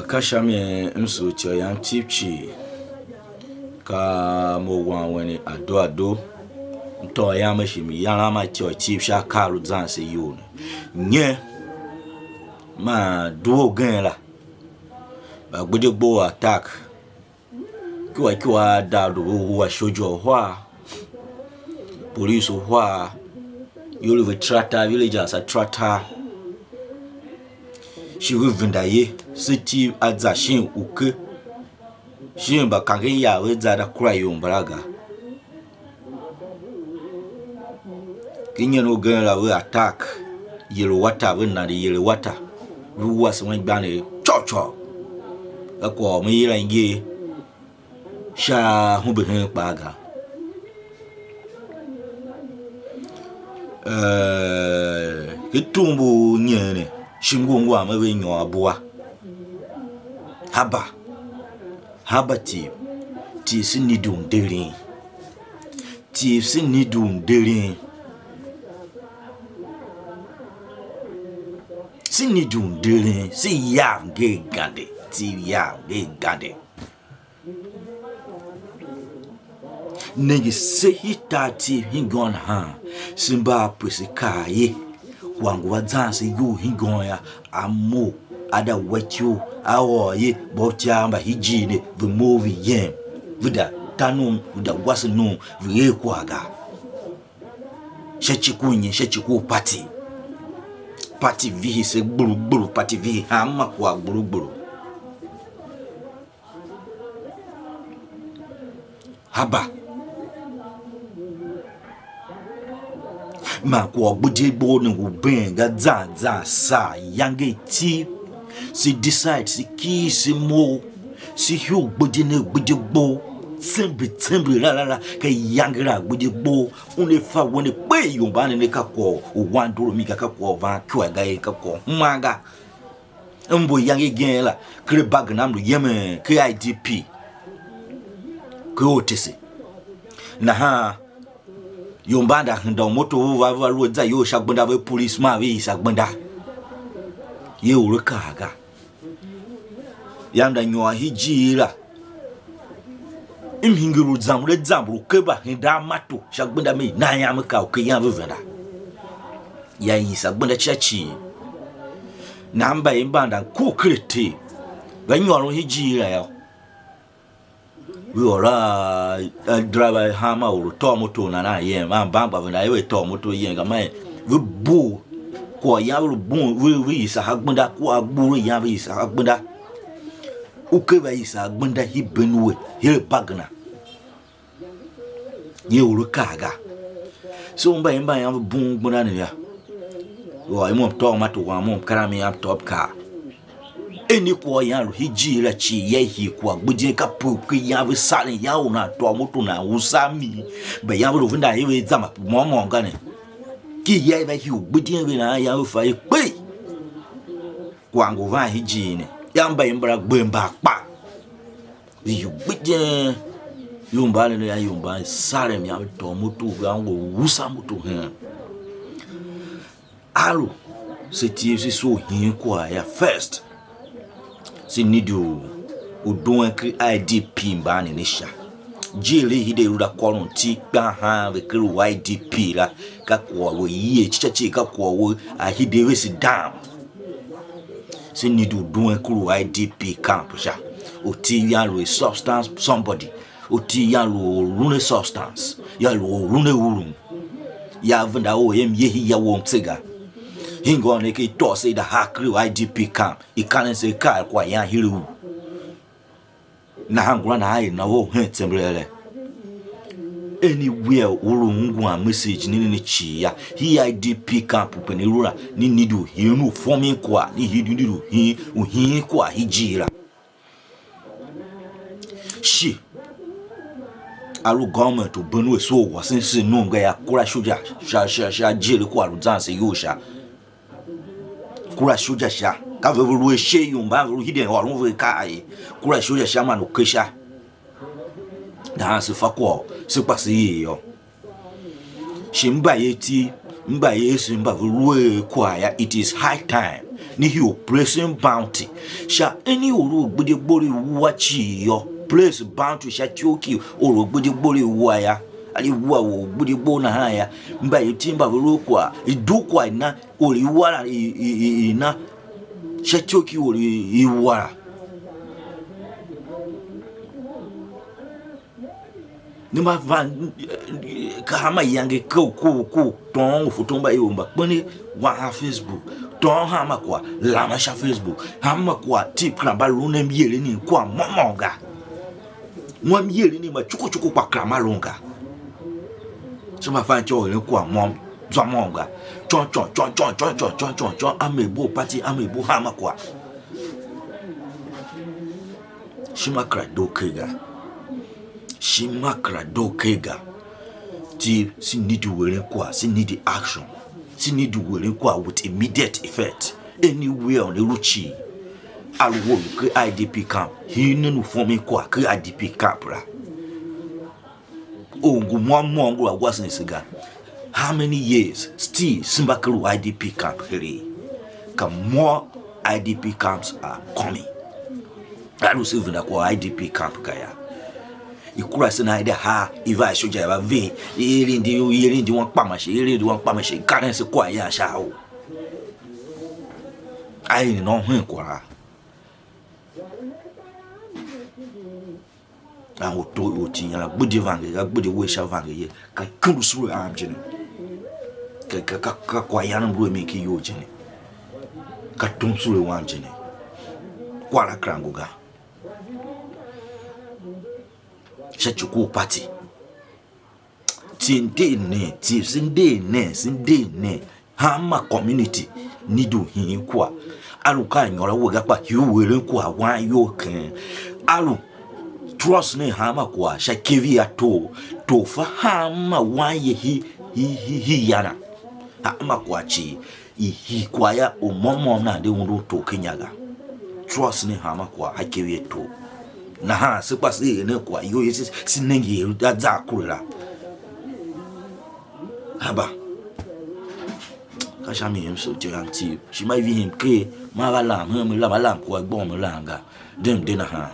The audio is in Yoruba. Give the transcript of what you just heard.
Kashami msucho ya mtipchi ka mo wani ado nto ya mashimi ya lama cho chipsha karu zanse yun nye ma duo gen la ba gbedegbo attack kiwa dadu wa shojo hwa police hwa yule vitrata villagers atrata shi vindaye siti azashin uke shi ba kangen ya we zada kura yombaraga kinye no gen la we attack yellow water we na the yellow water ruwa se wan gbane chocho akwa mi ra nge sha hu be hen paga kitumbu nyene shimgungu amawe nyo abua haba ti sinidum derin ti sinidum derin si ya ge gande ti ya ge gande negi se hitati hingon ha simba pusikaye wangu wazansi yu hingon ya amu ada wechu awo ye bochamba hijine the movie yem vida tanum vida wasinu vie kwaga shechiku party vi se gburu party vi ama kwa gburu haba ma kwa gbudegbo ni ubenga za sa yange ti si decide si ki si mo si hu gbudegbo tembe la ka yangira gbudegbo une fa woni pe yomba ne ka ko wandoro mi ka ko va kwa ga ka ko manga mbo yange gen la kre bag na mdo yeme KIDP ko otese na ha yombanda ndo moto va luza yo shagbanda we police ma we shagbanda ye urukaga yanda nyoa hijira imhingiru zambu keba hinda mato shagbanda me na ya maka o yan vevenda ya yi shagbanda chachi namba imbanda ku krete banyo hijira ya we ora driver hama uru to moto na ye ma bamba na ye to moto ye ga mai we bu ko ya ru bu we isa hagbunda ko agburu ya we isa hagbunda uke ba isa hagbunda hibenwe he bagna ye uru kaga so mba ya bu gbuna ne ya wo ai mo to moto wa mo karami up top car eni kwa yanru hijira chi yehi kwa gbuje ka puku ya we sale ya una to moto na usami be ya ru vinda yewe zama mo ngane ki ye ba hi gbuje we na ya we fa ye pe kwa ngova hijine yamba imbra gbemba pa yu gbuje yumba ne ya yumba sale mi ya to moto ya ngo usa moto he alo se ti so hin kwa ya first si nidu udon kri IDP mba ni nisha jile hide ruda kolon ti gba ha we kri IDP la ka kwa wo yi chichachi ka kwa wo ahide we si down si nidu udon kri IDP camp sha oti ya lo substance somebody oti ya lo rune substance ya lo rune urun ya venda o yem yehi ya wo mtega hingo ne ke to say the hakri IDP camp ikane se ka kwa ya hiru na hangura na ai na wo tembrele anywhere uru ngwa message ni chi ya hi IDP camp penirura ni nidu hinu forming kwa ni hidu hi kwa hijira shi alu government to benue so wasense no nga ya kura shoja sha jere kwa ruzanse yosha kura shoja sha ka vevuru she yumba vuru hide orun ve kai kura shoja sha manu kesha da se fakwo se pase yo shimba yeti mba yesu mba vuru kwa ya it is high time ni hi operation bounty sha any oro gbede gbori wachi yo place bounty sha choki oro gbede gbori waya ali wo gbede gbo na ha ya mba yitimba borokwa idukwa ina ori wara ina sha choki ori iwara nima van kama yange ko ton fotomba yomba boni wa Facebook ton hama kwa lama sha Facebook hama kwa tip kramba lune miele ni kwa momonga mwa miele ni ma chuko kwa krama longa soma fan cho le kwa mom zwa monga chon amebo party amebo hama kwa shima krado kega ti si need to were kwa si need action si need to were kwa with immediate effect anywhere on the ruchi alwo ke IDP camp hinu form kwa ke IDP camp ra ongu mongo agwasin siga how many years still simbakaru IDP camp here more IDP camps are coming I don't see even kwa IDP camp kaya ikura se na ide ha iva soja ba ve yiri ndi won pa ma se karen se kwa ya sha o ai ni no hun kwa an o to o ti yan gbodi vange ga gbodi we sha vange ye ka kuru suru am jini ka kwa yan bro mi ki yo jini ka tum suru wan jini kwa la krango ga Shachuku party. Sinde ne. Hama community nidu hin kwa. Alu ka nyola woga pa hiwele kwa wan yoken. Alu trust ne hama kwa shakevi ato. Tofa hama wan ye hi yana. Hama kwa chi hi kwa ya omomo na de undu to kenyaga. Trust ne hama kwa hakevi ato. Na ha se pasi ne kwa yo yesi sinengi za kurela haba ka shami emso janti shi mai vi him ke ma la kwa gbon mo langa dem de na ha